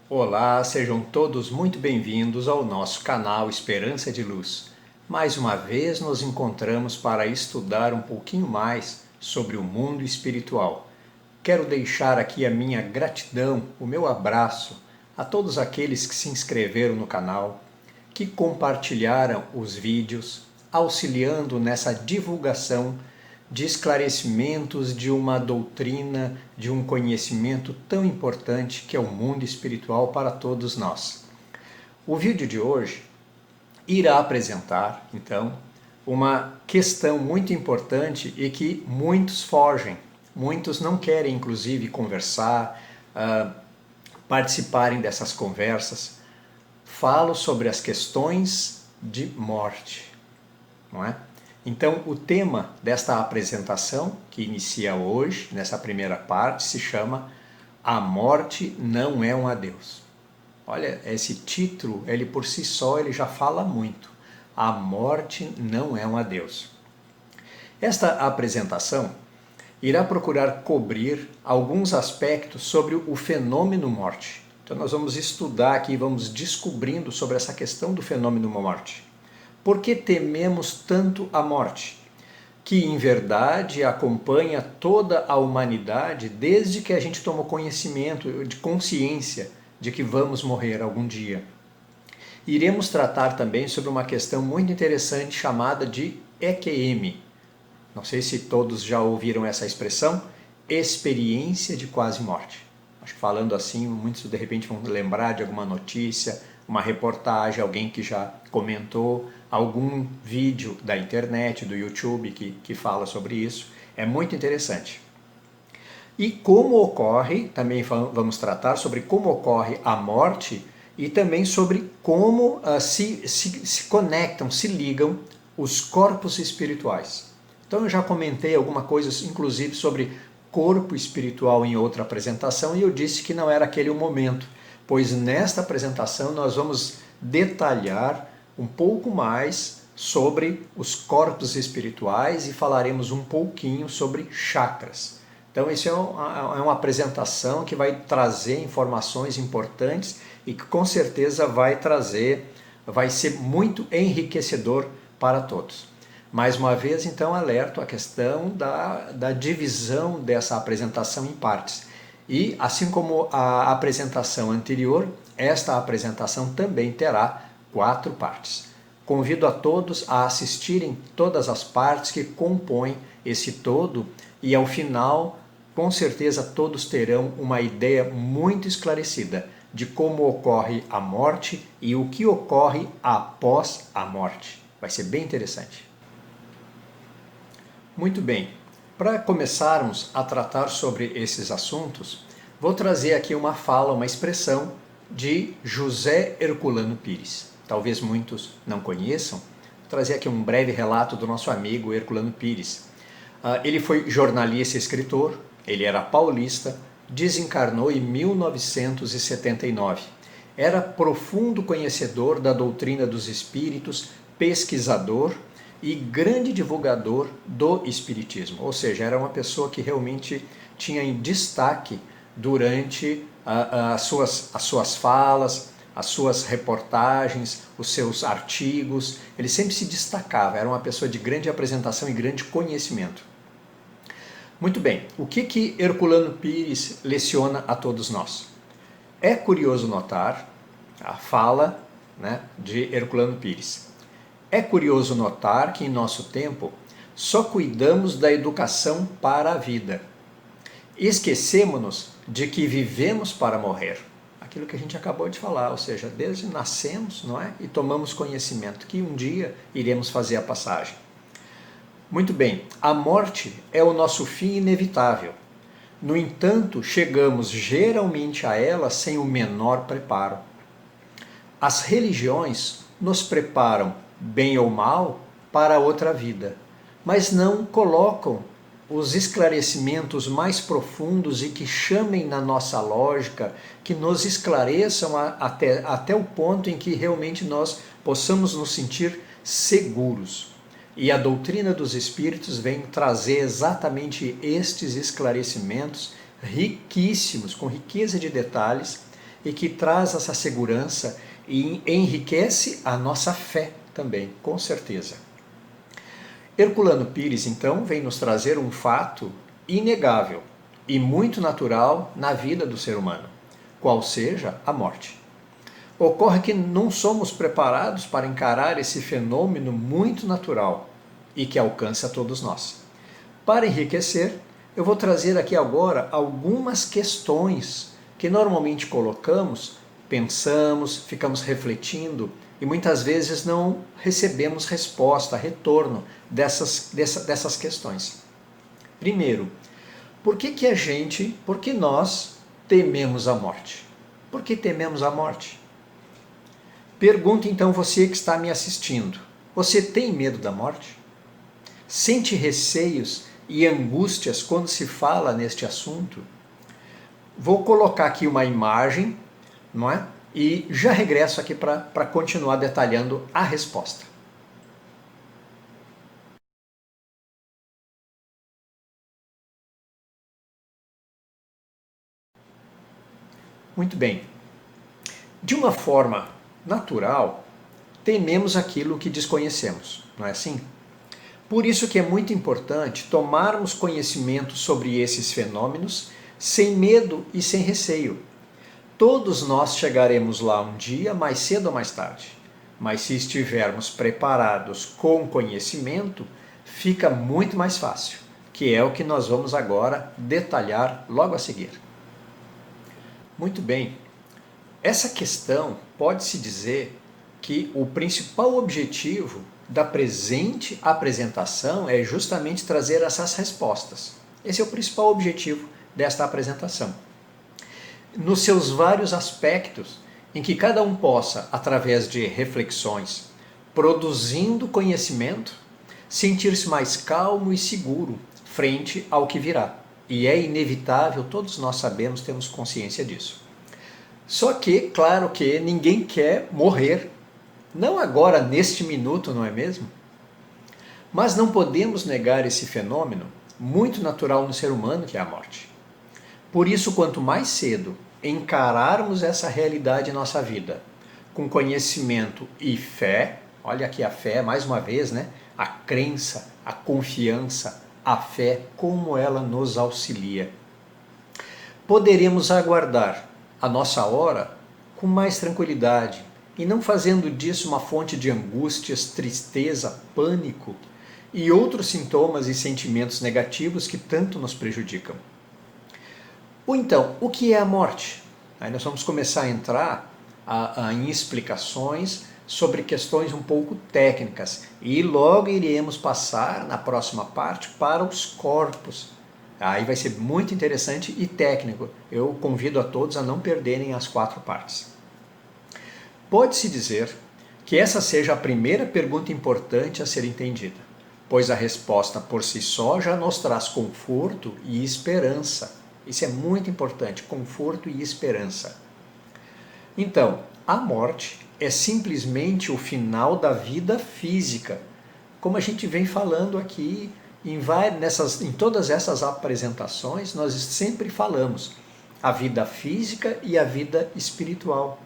Olá, sejam todos muito bem-vindos ao nosso canal Esperança de Luz. Mais uma vez nos encontramos para estudar um pouquinho mais sobre o mundo espiritual. Quero deixar aqui a minha gratidão, o meu abraço a todos aqueles que se inscreveram no canal, que compartilharam os vídeos, auxiliando nessa divulgação de esclarecimentos de uma doutrina, de um conhecimento tão importante que é o mundo espiritual para todos nós. O vídeo de hoje irá apresentar, então, uma questão muito importante e que muitos fogem, muitos não querem, inclusive, conversar, participarem dessas conversas. Falo sobre as questões de morte, não é? Então, o tema desta apresentação, que inicia hoje, nessa primeira parte, se chama A Morte Não é um Adeus. Olha, esse título, ele por si só, ele já fala muito. A morte não é um adeus. Esta apresentação irá procurar cobrir alguns aspectos sobre o fenômeno morte. Então, nós vamos estudar aqui, vamos descobrindo sobre essa questão do fenômeno morte. Por que tememos tanto a morte? Que em verdade acompanha toda a humanidade desde que a gente tomou conhecimento, de consciência de que vamos morrer algum dia. Iremos tratar também sobre uma questão muito interessante chamada de EQM. Não sei se todos já ouviram essa expressão, experiência de quase morte. Acho que falando assim, muitos de repente vão lembrar de alguma notícia, uma reportagem, alguém que já comentou, algum vídeo da internet, do YouTube que fala sobre isso. É muito interessante. E como ocorre, também vamos tratar sobre como ocorre a morte e também sobre como se conectam, se ligam os corpos espirituais. Então eu já comentei alguma coisa, inclusive, sobre corpo espiritual em outra apresentação e eu disse que não era aquele o momento, pois nesta apresentação nós vamos detalhar um pouco mais sobre os corpos espirituais e falaremos um pouquinho sobre chakras. Então isso é uma apresentação que vai trazer informações importantes e que com certeza vai ser muito enriquecedor para todos. Mais uma vez, então, alerto a questão da divisão dessa apresentação em partes. E, assim como a apresentação anterior, esta apresentação também terá 4 partes. Convido a todos a assistirem todas as partes que compõem esse todo e, ao final, com certeza todos terão uma ideia muito esclarecida de como ocorre a morte e o que ocorre após a morte. Vai ser bem interessante. Muito bem, para começarmos a tratar sobre esses assuntos, vou trazer aqui uma fala, uma expressão de José Herculano Pires. Talvez muitos não conheçam. Vou trazer aqui um breve relato do nosso amigo Herculano Pires. Ele foi jornalista e escritor, ele era paulista, desencarnou em 1979. Era profundo conhecedor da doutrina dos espíritos, pesquisador e grande divulgador do espiritismo, ou seja, era uma pessoa que realmente tinha em destaque durante as suas falas, as suas reportagens, os seus artigos, ele sempre se destacava, era uma pessoa de grande apresentação e grande conhecimento. Muito bem, o que Herculano Pires leciona a todos nós? É curioso notar a fala, de Herculano Pires. É curioso notar que em nosso tempo só cuidamos da educação para a vida. Esquecemos-nos de que vivemos para morrer. Aquilo que a gente acabou de falar, ou seja, desde nascemos, não é? E tomamos conhecimento que um dia iremos fazer a passagem. Muito bem, a morte é o nosso fim inevitável. No entanto, chegamos geralmente a ela sem o menor preparo. As religiões nos preparam, bem ou mal, para outra vida, mas não colocam os esclarecimentos mais profundos e que chamem na nossa lógica, que nos esclareçam até o ponto em que realmente nós possamos nos sentir seguros. E a doutrina dos espíritos vem trazer exatamente estes esclarecimentos riquíssimos, com riqueza de detalhes, e que traz essa segurança e enriquece a nossa fé também, com certeza. Herculano Pires, então, vem nos trazer um fato inegável e muito natural na vida do ser humano, qual seja a morte. Ocorre que não somos preparados para encarar esse fenômeno muito natural e que alcança todos nós. Para enriquecer, eu vou trazer aqui agora algumas questões que normalmente colocamos, pensamos, ficamos refletindo e muitas vezes não recebemos resposta, retorno dessas questões. Primeiro, por que nós tememos a morte? Por que tememos a morte? Pergunta então você que está me assistindo, você tem medo da morte? Sente receios e angústias quando se fala neste assunto? Vou colocar aqui uma imagem, não é? E já regresso aqui para continuar detalhando a resposta. Muito bem. De uma forma natural, tememos aquilo que desconhecemos, não é assim? Por isso que é muito importante tomarmos conhecimento sobre esses fenômenos sem medo e sem receio. Todos nós chegaremos lá um dia, mais cedo ou mais tarde. Mas se estivermos preparados com conhecimento, fica muito mais fácil, que é o que nós vamos agora detalhar logo a seguir. Muito bem. Essa questão pode-se dizer que o principal objetivo da presente apresentação é justamente trazer essas respostas. Esse é o principal objetivo desta apresentação. Nos seus vários aspectos, em que cada um possa, através de reflexões, produzindo conhecimento, sentir-se mais calmo e seguro frente ao que virá. E é inevitável, todos nós sabemos, temos consciência disso. Só que, claro que ninguém quer morrer, não agora, neste minuto, não é mesmo? Mas não podemos negar esse fenômeno muito natural no ser humano que é a morte. Por isso, quanto mais cedo encararmos essa realidade em nossa vida, com conhecimento e fé, olha aqui a fé, mais uma vez, né? A crença, a confiança, a fé, como ela nos auxilia. Poderemos aguardar a nossa hora com mais tranquilidade e não fazendo disso uma fonte de angústias, tristeza, pânico e outros sintomas e sentimentos negativos que tanto nos prejudicam. Ou então, o que é a morte? Aí nós vamos começar a entrar em explicações sobre questões um pouco técnicas e logo iremos passar na próxima parte para os corpos. Aí vai ser muito interessante e técnico. Eu convido a todos a não perderem as 4 partes. Pode-se dizer que essa seja a primeira pergunta importante a ser entendida, pois a resposta por si só já nos traz conforto e esperança. Isso é muito importante, conforto e esperança. Então, a morte é simplesmente o final da vida física, como a gente vem falando aqui em todas essas apresentações, nós sempre falamos a vida física e a vida espiritual.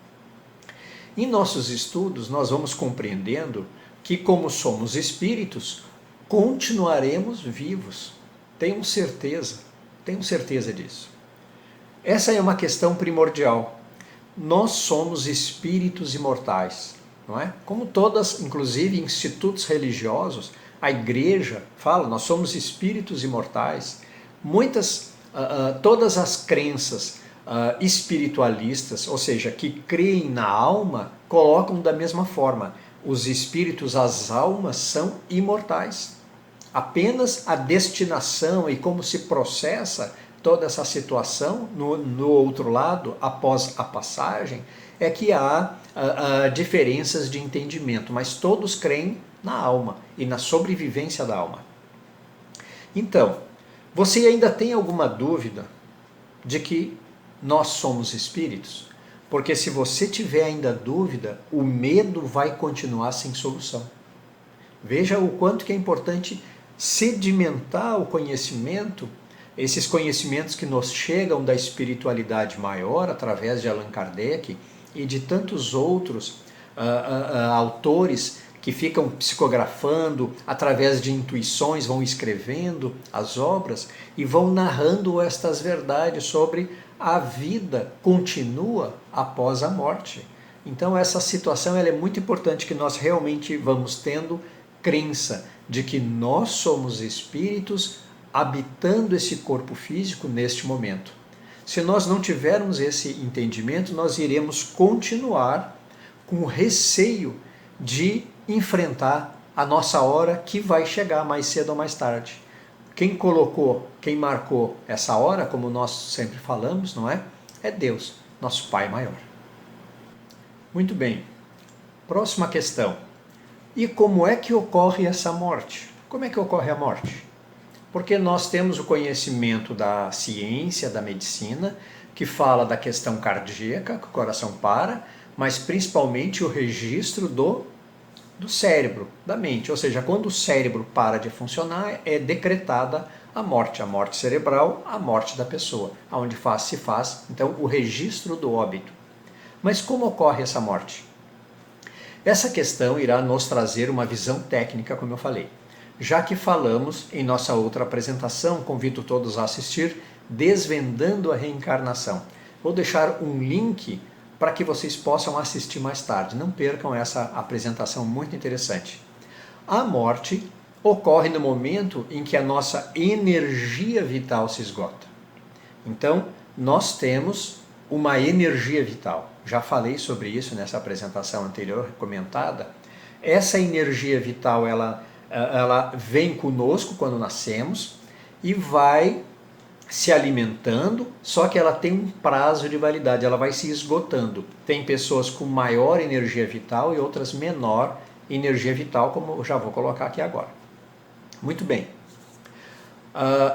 Em nossos estudos, nós vamos compreendendo que, como somos espíritos, continuaremos vivos. Tenho certeza disso. Essa é uma questão primordial. Nós somos espíritos imortais, não é? Como todas, inclusive institutos religiosos, a igreja fala, nós somos espíritos imortais. Todas as crenças espiritualistas, ou seja, que creem na alma, colocam da mesma forma. Os espíritos, as almas, são imortais. Apenas a destinação e como se processa toda essa situação no outro lado, após a passagem, é que há diferenças de entendimento, mas todos creem na alma e na sobrevivência da alma. Então, você ainda tem alguma dúvida de que nós somos espíritos? Porque se você tiver ainda dúvida, o medo vai continuar sem solução. Veja o quanto que é importante sedimentar o conhecimento esses conhecimentos que nos chegam da espiritualidade maior, através de Allan Kardec e de tantos outros autores que ficam psicografando, através de intuições, vão escrevendo as obras e vão narrando estas verdades sobre a vida continua após a morte. Então essa situação ela é muito importante, que nós realmente vamos tendo crença de que nós somos espíritos habitando esse corpo físico neste momento. Se nós não tivermos esse entendimento, nós iremos continuar com receio de enfrentar a nossa hora, que vai chegar mais cedo ou mais tarde. Quem marcou essa hora, como nós sempre falamos, não é? É Deus, nosso Pai maior. Muito bem. Próxima questão. E como é que ocorre essa morte? Como é que ocorre a morte? Porque nós temos o conhecimento da ciência, da medicina, que fala da questão cardíaca, que o coração para, mas principalmente o registro do cérebro, da mente. Ou seja, quando o cérebro para de funcionar, é decretada a morte cerebral, a morte da pessoa, aonde se faz, então, o registro do óbito. Mas como ocorre essa morte? Essa questão irá nos trazer uma visão técnica, como eu falei. Já que falamos em nossa outra apresentação, convido todos a assistir, Desvendando a Reencarnação. Vou deixar um link para que vocês possam assistir mais tarde. Não percam essa apresentação muito interessante. A morte ocorre no momento em que a nossa energia vital se esgota. Então, nós temos uma energia vital. Já falei sobre isso nessa apresentação anterior, comentada. Essa energia vital, ela vem conosco quando nascemos e vai se alimentando, só que ela tem um prazo de validade, ela vai se esgotando. Tem pessoas com maior energia vital e outras menor energia vital, como eu já vou colocar aqui agora. Muito bem.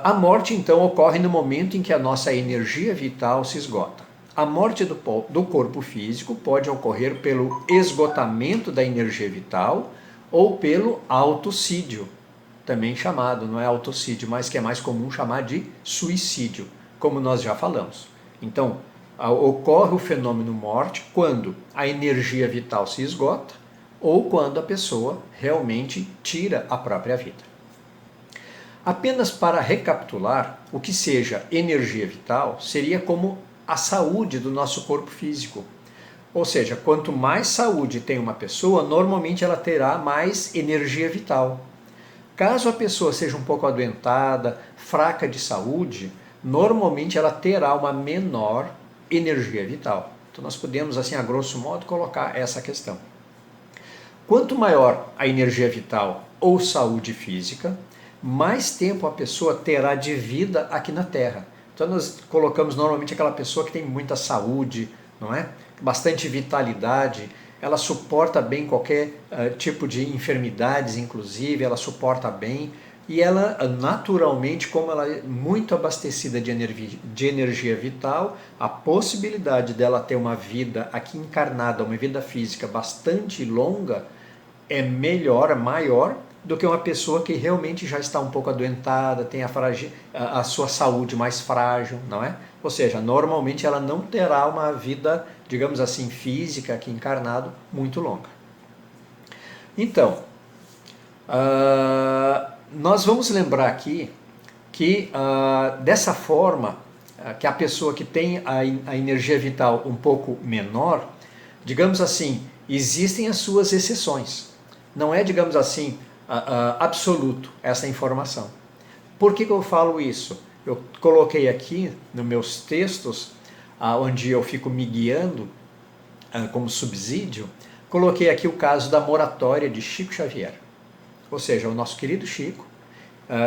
A morte, então, ocorre no momento em que a nossa energia vital se esgota. A morte do corpo físico pode ocorrer pelo esgotamento da energia vital ou pelo autocídio, também chamado, não é autocídio, mas que é mais comum chamar de suicídio, como nós já falamos. Então, ocorre o fenômeno morte quando a energia vital se esgota ou quando a pessoa realmente tira a própria vida. Apenas para recapitular, o que seja energia vital seria como a saúde do nosso corpo físico. Ou seja, quanto mais saúde tem uma pessoa, normalmente ela terá mais energia vital. Caso a pessoa seja um pouco adoentada, fraca de saúde, normalmente ela terá uma menor energia vital. Então nós podemos, assim, a grosso modo, colocar essa questão. Quanto maior a energia vital ou saúde física, mais tempo a pessoa terá de vida aqui na Terra. Então nós colocamos normalmente aquela pessoa que tem muita saúde, não é? Bastante vitalidade, ela suporta bem qualquer tipo de enfermidades, inclusive, ela suporta bem, e ela naturalmente, como ela é muito abastecida de energia vital, a possibilidade dela ter uma vida aqui encarnada, uma vida física bastante longa, é melhor, maior do que uma pessoa que realmente já está um pouco adoentada, tem a sua saúde mais frágil, não é? Ou seja, normalmente ela não terá uma vida, digamos assim, física aqui encarnado muito longa. Então, nós vamos lembrar aqui que dessa forma, que a pessoa que tem a energia vital um pouco menor, digamos assim, existem as suas exceções. Não é, digamos assim, absoluto essa informação. Por que eu falo isso? Eu coloquei aqui nos meus textos, onde eu fico me guiando como subsídio, coloquei aqui o caso da moratória de Chico Xavier. Ou seja, o nosso querido Chico,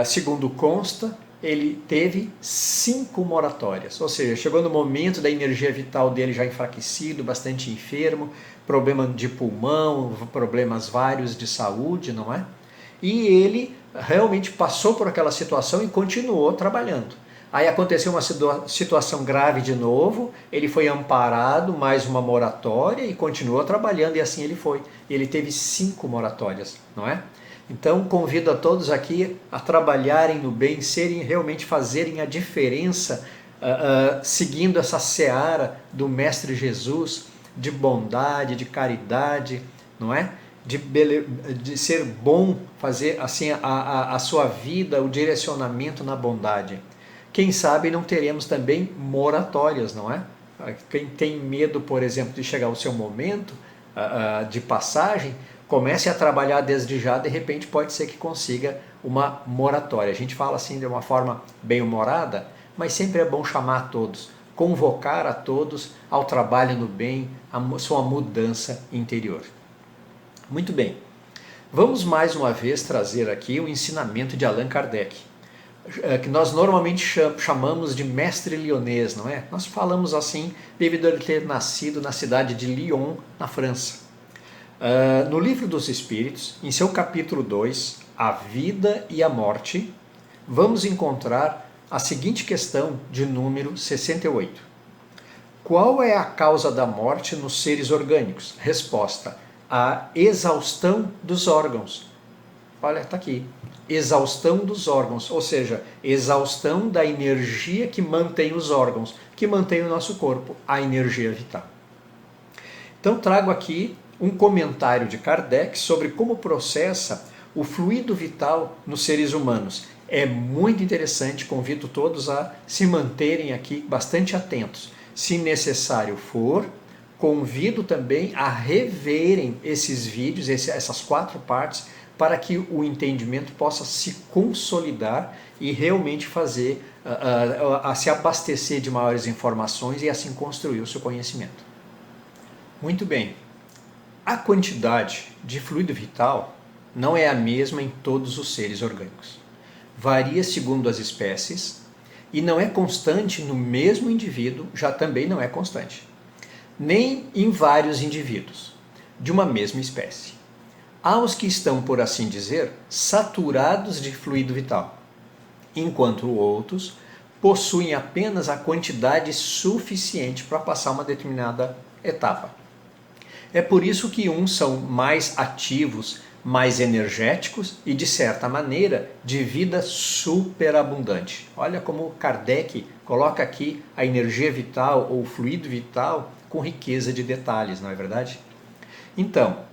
segundo consta, ele teve 5 moratórias. Ou seja, chegou no momento da energia vital dele já enfraquecido, bastante enfermo, problema de pulmão, problemas vários de saúde, não é? E ele realmente passou por aquela situação e continuou trabalhando. Aí aconteceu uma situação grave de novo, ele foi amparado, mais uma moratória e continuou trabalhando e assim ele foi. Ele teve 5 moratórias, não é? Então convido a todos aqui a trabalharem no bem, realmente fazerem a diferença, seguindo essa seara do Mestre Jesus, de bondade, de caridade, não é? De ser bom, fazer assim a sua vida, o direcionamento na bondade. Quem sabe não teremos também moratórias, não é? Quem tem medo, por exemplo, de chegar o seu momento de passagem, comece a trabalhar desde já, de repente pode ser que consiga uma moratória. A gente fala assim de uma forma bem-humorada, mas sempre é bom chamar a todos, convocar a todos ao trabalho no bem, a sua mudança interior. Muito bem, vamos mais uma vez trazer aqui o ensinamento de Allan Kardec, que nós normalmente chamamos de mestre lyonês, não é? Nós falamos assim devido a ele ter nascido na cidade de Lyon, na França. No Livro dos Espíritos, em seu capítulo 2, A Vida e a Morte, vamos encontrar a seguinte questão de número 68. Qual é a causa da morte nos seres orgânicos? Resposta: a exaustão dos órgãos. Olha, está aqui. Exaustão dos órgãos, ou seja, exaustão da energia que mantém os órgãos, que mantém o nosso corpo, a energia vital. Então trago aqui um comentário de Kardec sobre como processa o fluido vital nos seres humanos. É muito interessante, convido todos a se manterem aqui bastante atentos. Se necessário for, convido também a reverem esses vídeos, essas 4 partes, para que o entendimento possa se consolidar e realmente fazer, se abastecer de maiores informações e assim construir o seu conhecimento. Muito bem, a quantidade de fluido vital não é a mesma em todos os seres orgânicos. Varia segundo as espécies e não é constante no mesmo indivíduo, já também não é constante, nem em vários indivíduos de uma mesma espécie. Há os que estão, por assim dizer, saturados de fluido vital, enquanto outros possuem apenas a quantidade suficiente para passar uma determinada etapa. É por isso que uns são mais ativos, mais energéticos e, de certa maneira, de vida superabundante. Olha como Kardec coloca aqui a energia vital ou fluido vital com riqueza de detalhes, não é verdade? Então,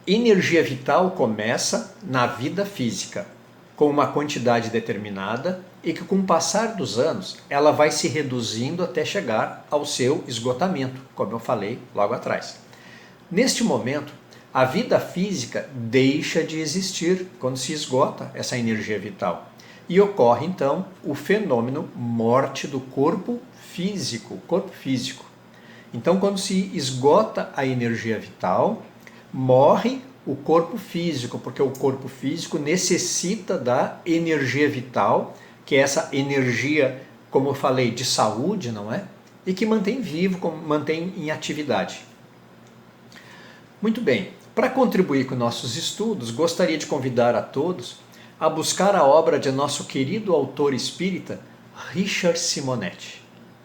energia vital começa na vida física, com uma quantidade determinada e que com o passar dos anos ela vai se reduzindo até chegar ao seu esgotamento, como eu falei logo atrás. Neste momento, a vida física deixa de existir quando se esgota essa energia vital e ocorre então o fenômeno morte do corpo físico, Então, quando se esgota a energia vital, morre o corpo físico, porque o corpo físico necessita da energia vital, que é essa energia, como eu falei, de saúde, não é? E que mantém vivo, mantém em atividade. Muito bem, para contribuir com nossos estudos, gostaria de convidar a todos a buscar a obra de nosso querido autor espírita, Richard Simonetti,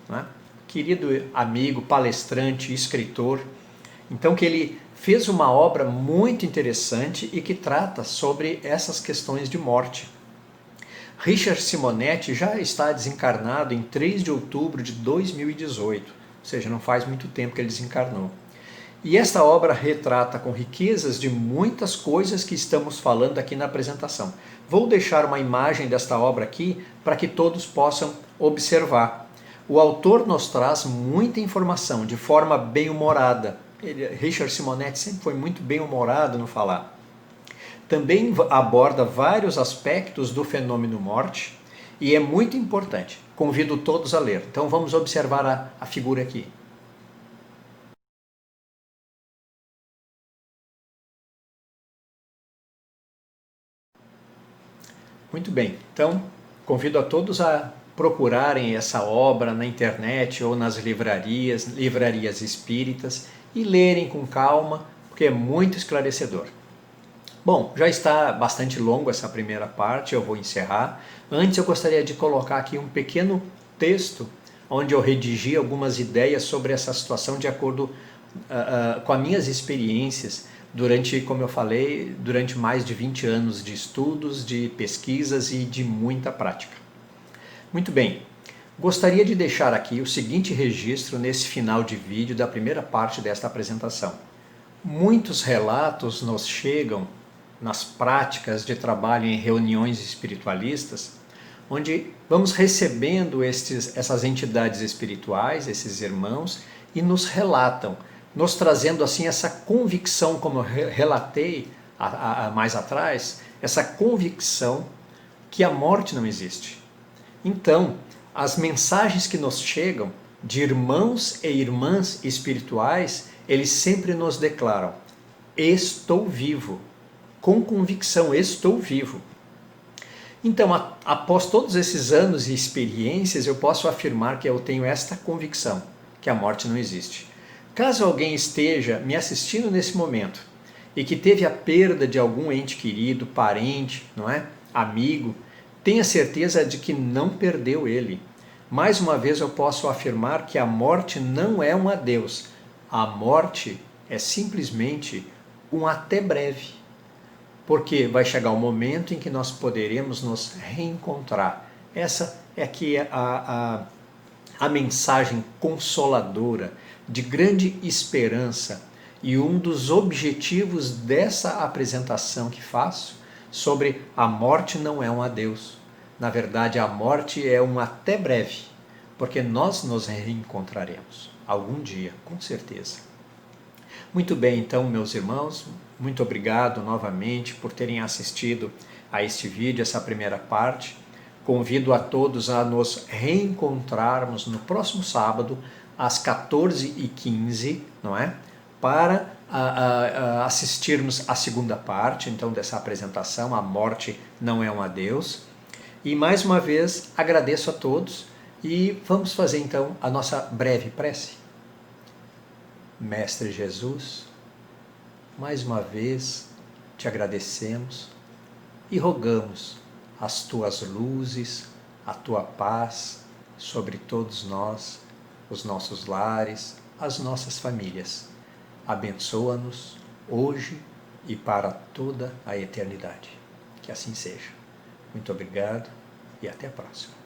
não é? Querido amigo, palestrante, escritor. Então, que ele fez uma obra muito interessante e que trata sobre essas questões de morte. Richard Simonetti já está desencarnado em 3 de outubro de 2018, ou seja, não faz muito tempo que ele desencarnou. E esta obra retrata com riquezas de muitas coisas que estamos falando aqui na apresentação. Vou deixar uma imagem desta obra aqui para que todos possam observar. O autor nos traz muita informação de forma bem-humorada. Richard Simonetti sempre foi muito bem-humorado no falar. Também aborda vários aspectos do fenômeno morte e é muito importante. Convido todos a ler. Então vamos observar a figura aqui. Muito bem, então convido a todos a procurarem essa obra na internet ou nas livrarias espíritas e lerem com calma, porque é muito esclarecedor. Bom, já está bastante longo essa primeira parte, eu vou encerrar. Antes eu gostaria de colocar aqui um pequeno texto onde eu redigi algumas ideias sobre essa situação de acordo com as minhas experiências durante, como eu falei, durante mais de 20 anos de estudos, de pesquisas e de muita prática. Muito bem, gostaria de deixar aqui o seguinte registro nesse final de vídeo da primeira parte desta apresentação. Muitos relatos nos chegam nas práticas de trabalho em reuniões espiritualistas, onde vamos recebendo essas entidades espirituais, esses irmãos, e nos relatam, nos trazendo assim essa convicção, como eu relatei mais atrás, essa convicção que a morte não existe. Então, as mensagens que nos chegam de irmãos e irmãs espirituais, eles sempre nos declaram: estou vivo, com convicção, estou vivo. Então, após todos esses anos e experiências, eu posso afirmar que eu tenho esta convicção, que a morte não existe. Caso alguém esteja me assistindo nesse momento e que teve a perda de algum ente querido, parente, não é? Amigo, tenha certeza de que não perdeu ele. Mais uma vez eu posso afirmar que a morte não é um adeus. A morte é simplesmente um até breve. Porque vai chegar o momento em que nós poderemos nos reencontrar. Essa é aqui a mensagem consoladora, de grande esperança, e um dos objetivos dessa apresentação que faço sobre a morte não é um adeus. Na verdade, a morte é um até breve, porque nós nos reencontraremos algum dia, com certeza. Muito bem, então, meus irmãos, muito obrigado novamente por terem assistido a este vídeo, essa primeira parte. Convido a todos a nos reencontrarmos no próximo sábado, às 14h15, não é? Para assistirmos a segunda parte, então, dessa apresentação, A Morte Não é um Adeus. E, mais uma vez, agradeço a todos e vamos fazer, então, a nossa breve prece. Mestre Jesus, mais uma vez te agradecemos e rogamos as tuas luzes, a tua paz sobre todos nós, os nossos lares, as nossas famílias. Abençoa-nos hoje e para toda a eternidade. Que assim seja. Muito obrigado e até a próxima.